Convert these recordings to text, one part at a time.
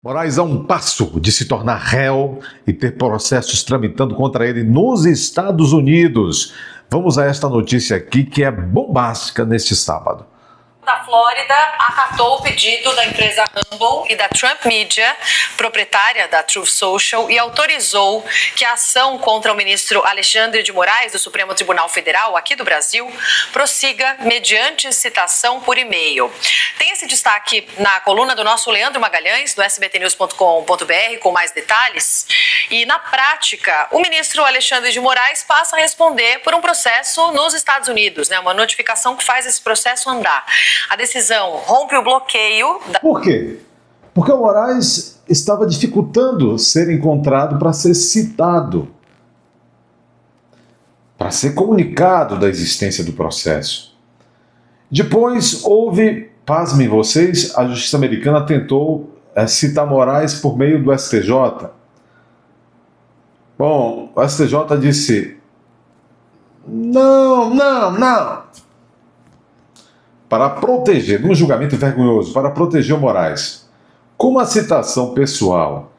Moraes a um passo de se tornar réu e ter processos tramitando contra ele nos Estados Unidos. Vamos a esta notícia aqui que é bombástica neste sábado. Da Flórida acatou o pedido da empresa Rumble e da Trump Media, proprietária da Truth Social, e autorizou que a ação contra o ministro Alexandre de Moraes, do Supremo Tribunal Federal, aqui do Brasil, prossiga mediante citação por e-mail. Tem esse destaque na coluna do nosso Leandro Magalhães, do sbtnews.com.br, com mais detalhes. E, na prática, o ministro Alexandre de Moraes passa a responder por um processo nos Estados Unidos, uma notificação que faz esse processo andar. A decisão rompe o bloqueio... Por quê? Porque o Moraes estava dificultando ser encontrado para ser citado, para ser comunicado da existência do processo. Depois houve, pasmem vocês, a justiça americana tentou citar Moraes por meio do STJ. Bom, o STJ disse, não. Para proteger, num julgamento vergonhoso, para proteger o Moraes. Como a citação pessoal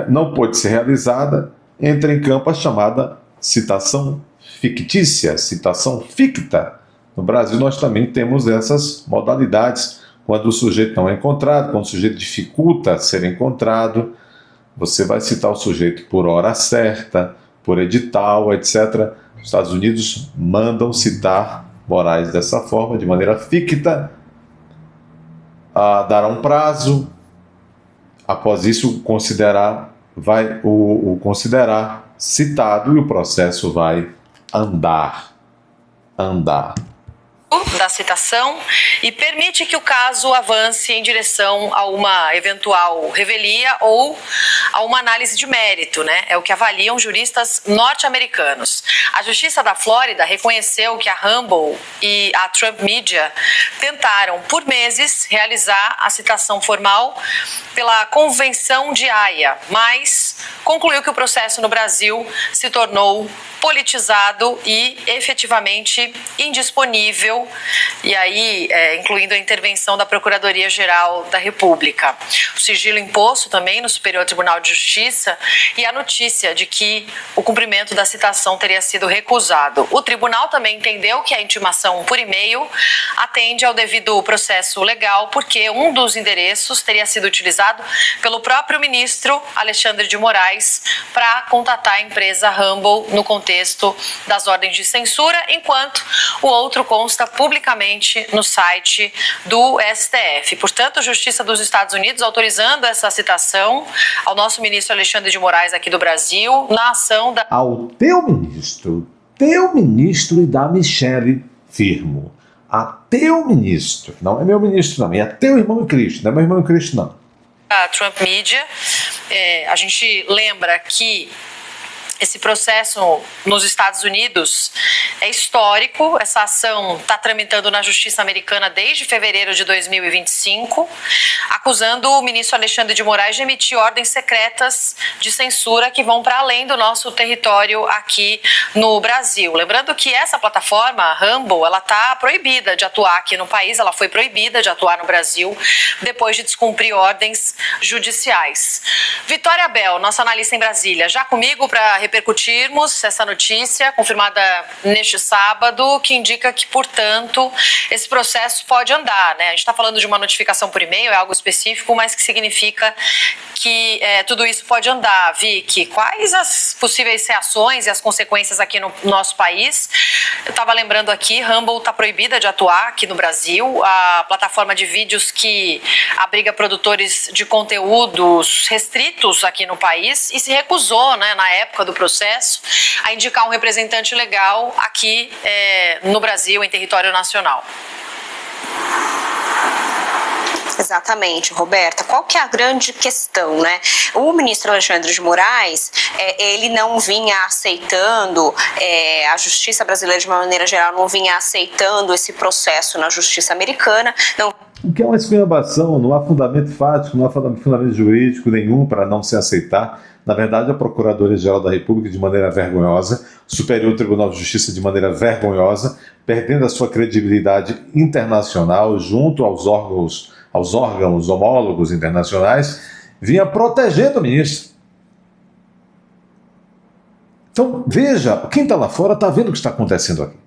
não pôde ser realizada, entra em campo a chamada citação fictícia, citação ficta. No Brasil nós também temos essas modalidades, quando o sujeito não é encontrado, quando o sujeito dificulta ser encontrado, você vai citar o sujeito por hora certa, por edital, etc. Os Estados Unidos mandam citar Moraes dessa forma, de maneira ficta, dará um prazo, após isso vai o considerar citado e o processo vai andar. Da citação e permite que o caso avance em direção a uma eventual revelia ou a uma análise de mérito, É o que avaliam juristas norte-americanos. A Justiça da Flórida reconheceu que a Rumble e a Trump Media tentaram, por meses, realizar a citação formal pela Convenção de Haia, mas concluiu que o processo no Brasil se tornou politizado e efetivamente indisponível, e aí incluindo a intervenção da Procuradoria-Geral da República. O sigilo imposto também no Superior Tribunal de Justiça e a notícia de que o cumprimento da citação teria sido recusado. O tribunal também entendeu que a intimação por e-mail atende ao devido processo legal, porque um dos endereços teria sido utilizado pelo próprio ministro Alexandre de Moraes para contatar a empresa Rumble no contexto das ordens de censura, enquanto o outro consta publicamente no site do STF. Portanto, a Justiça dos Estados Unidos autorizando essa citação ao nosso ministro Alexandre de Moraes aqui do Brasil, na ação da... Ao teu ministro e da Michele Firmo. A teu ministro, não é meu ministro não, é teu irmão em Cristo, não é meu irmão em Cristo não. A Trump Media, a gente lembra que esse processo nos Estados Unidos é histórico. Essa ação está tramitando na Justiça Americana desde fevereiro de 2025, acusando o ministro Alexandre de Moraes de emitir ordens secretas de censura que vão para além do nosso território aqui no Brasil. Lembrando que essa plataforma, a Rumble, ela está proibida de atuar aqui no país, ela foi proibida de atuar no Brasil depois de descumprir ordens judiciais. Vitória Bel, nossa analista em Brasília, já comigo para repercutirmos essa notícia confirmada neste sábado, que indica que, portanto, esse processo pode andar, A gente está falando de uma notificação por e-mail, é algo específico, mas que significa que tudo isso pode andar. Vicky, quais as possíveis reações e as consequências aqui no nosso país? Eu estava lembrando aqui, Rumble está proibida de atuar aqui no Brasil, a plataforma de vídeos que abriga produtores de conteúdos restritos aqui no país, e se recusou, na época do processo, a indicar um representante legal aqui no Brasil, em território nacional. Exatamente, Roberta. Qual que é a grande questão, O ministro Alexandre de Moraes, ele não vinha aceitando, a justiça brasileira de uma maneira geral não vinha aceitando esse processo na justiça americana. O que é uma esculhambação, não há fundamento fático, não há fundamento jurídico nenhum para não se aceitar. Na verdade, a Procuradoria-Geral da República, de maneira vergonhosa, o Superior Tribunal de Justiça, de maneira vergonhosa, perdendo a sua credibilidade internacional junto aos órgãos homólogos internacionais, vinha protegendo o ministro. Então, veja, quem está lá fora está vendo o que está acontecendo aqui.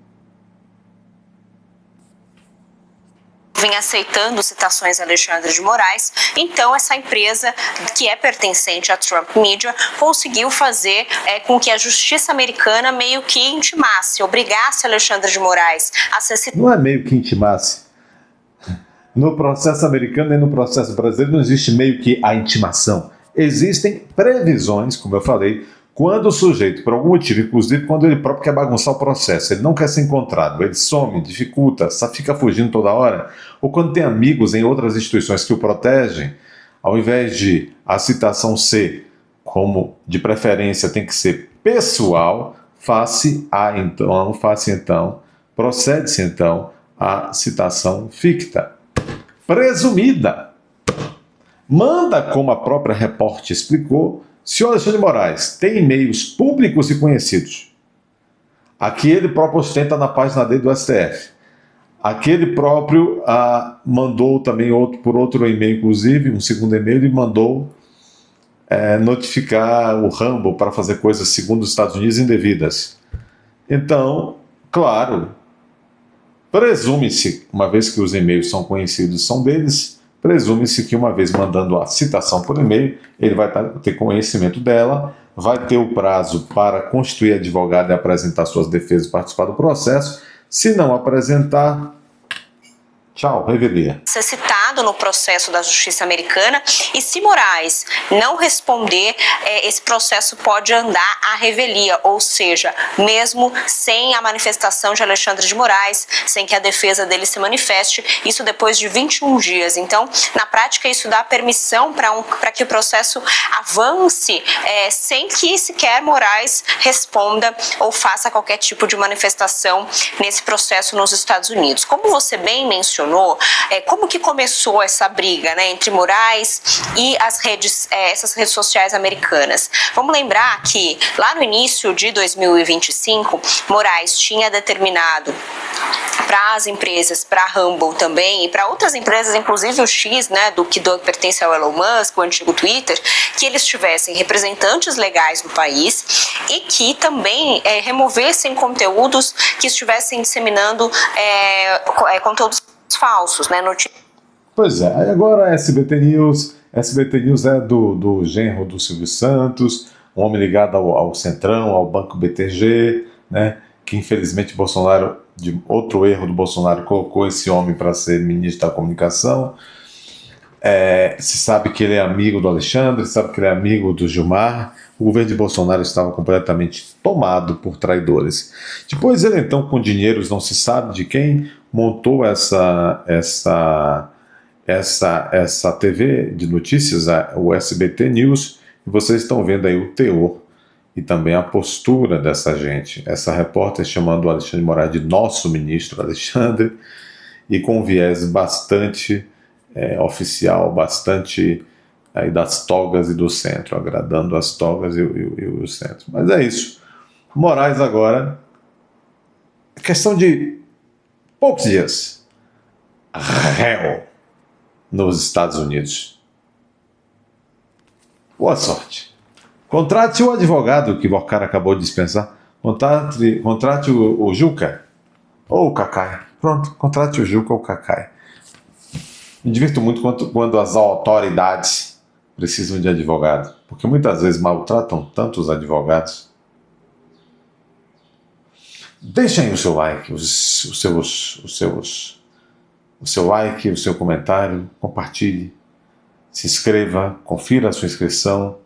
Vem aceitando citações a Alexandre de Moraes, então essa empresa que é pertencente à Trump Media conseguiu fazer com que a justiça americana meio que intimasse, obrigasse Alexandre de Moraes a ser citado. Não é meio que intimasse. No processo americano e no processo brasileiro não existe meio que a intimação. Existem previsões, como eu falei, quando o sujeito, por algum motivo, inclusive quando ele próprio quer bagunçar o processo, ele não quer ser encontrado, ele some, dificulta, só fica fugindo toda hora, ou quando tem amigos em outras instituições que o protegem, ao invés de a citação ser, como de preferência tem que ser pessoal, procede-se então a citação ficta, presumida. Manda, como a própria repórter explicou, se o Alexandre de Moraes tem e-mails públicos e conhecidos, aqui ele próprio ostenta na página dele do STF, aqui ele próprio mandou também por outro e-mail, inclusive, um segundo e-mail, ele mandou notificar o Rambo para fazer coisas, segundo os Estados Unidos, indevidas. Então, claro, presume-se, uma vez que os e-mails são conhecidos e são deles, presume-se que uma vez mandando a citação por e-mail, ele vai ter conhecimento dela, vai ter o prazo para constituir advogado e apresentar suas defesas e participar do processo. Se não apresentar, tchau, revelia. Ser citado no processo da justiça americana, e se Moraes não responder, esse processo pode andar à revelia, ou seja, mesmo sem a manifestação de Alexandre de Moraes, sem que a defesa dele se manifeste, isso depois de 21 dias. Então, na prática, isso dá permissão para que o processo avance sem que sequer Moraes responda ou faça qualquer tipo de manifestação nesse processo nos Estados Unidos. Como você bem mencionou, como que começou essa briga, né, entre Moraes e essas redes sociais americanas? Vamos lembrar que lá no início de 2025, Moraes tinha determinado para as empresas, para a Rumble também e para outras empresas, inclusive o X, né, que pertence ao Elon Musk, o antigo Twitter, que eles tivessem representantes legais no país e que também removessem conteúdos que estivessem disseminando conteúdos falsos, né? Pois é, agora SBT News é do genro do Silvio Santos, um homem ligado ao Centrão, ao Banco BTG, né? Que infelizmente Bolsonaro, de outro erro do Bolsonaro, colocou esse homem para ser ministro da comunicação. Se sabe que ele é amigo do Alexandre, se sabe que ele é amigo do Gilmar. O governo de Bolsonaro estava completamente tomado por traidores. Depois ele então, com dinheiros não se sabe de quem, montou essa TV de notícias, o SBT News, e vocês estão vendo aí o teor e também a postura dessa gente. Essa repórter chamando o Alexandre de Moraes de nosso ministro Alexandre, e com um viés bastante oficial, bastante aí das togas e do centro, agradando as togas e o centro. Mas é isso. Moraes agora, questão de poucos dias, réu nos Estados Unidos. Boa sorte. Contrate o advogado que o cara acabou de dispensar. Contrate o Juca ou o Cacai. Pronto, contrate o Juca ou o Cacai. Me divirto muito quando as autoridades precisam de advogado, porque muitas vezes maltratam tanto os advogados. Deixem o seu like, o seu like, o seu comentário, compartilhe, se inscreva, confira a sua inscrição.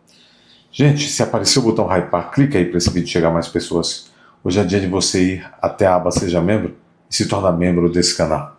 Gente, se aparecer o botão hypar, clica aí para esse vídeo chegar a mais pessoas. Hoje é dia de você ir até a aba Seja Membro e se tornar membro desse canal.